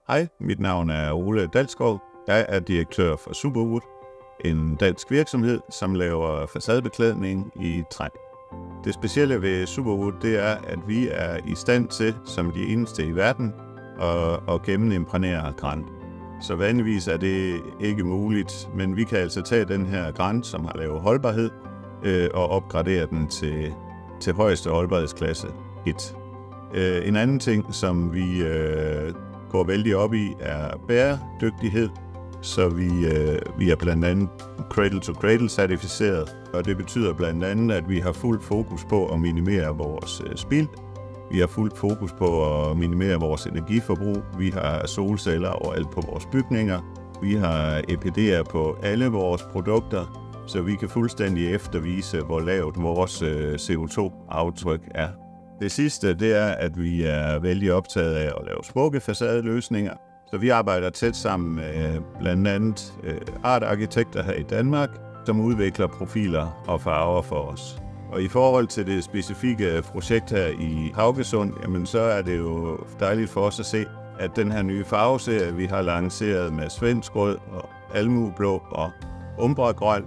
Hej, mit navn er Ole Dalsgaard. Jeg er direktør for Superwood, en dansk virksomhed, som laver facadebeklædning i træ. Det specielle ved Superwood, det er, at vi er i stand til, som de eneste i verden, at gennemimprænere gran. Så vanligvis er det ikke muligt, men vi kan altså tage den her gran, som har lavet holdbarhed, og opgradere den til højeste holdbarhedsklasse 1. En anden ting, som vi går vældig op i, er bæredygtighed. Så vi er blandt andet Cradle-to-Cradle certificeret, og det betyder blandt andet, at vi har fuld fokus på at minimere vores spild. Vi har fuld fokus på at minimere vores energiforbrug. Vi har solceller overalt på vores bygninger. Vi har EPD'er på alle vores produkter, så vi kan fuldstændig eftervise, hvor lavt vores CO2-aftryk er. Det sidste, det er, at vi er vældig optaget af at lave smukke facadeløsninger. Så vi arbejder tæt sammen med blandt andet artarkitekter her i Danmark, som udvikler profiler og farver for os. Og i forhold til det specifikke projekt her i Haugesund, jamen så er det jo dejligt for os at se, at den her nye farveserie, vi har lanceret med svensk rød og almueblå og umbragrøn,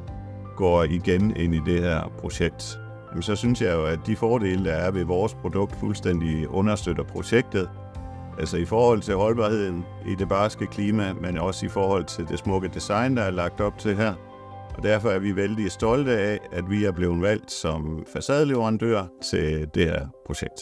går igen ind i det her projekt. Jamen så synes jeg jo, at de fordele, der er ved vores produkt, fuldstændig understøtter projektet. Altså i forhold til holdbarheden i det barske klima, men også i forhold til det smukke design, der er lagt op til her. Og derfor er vi vældig stolte af, at vi er blevet valgt som facadeleverandør til det her projekt.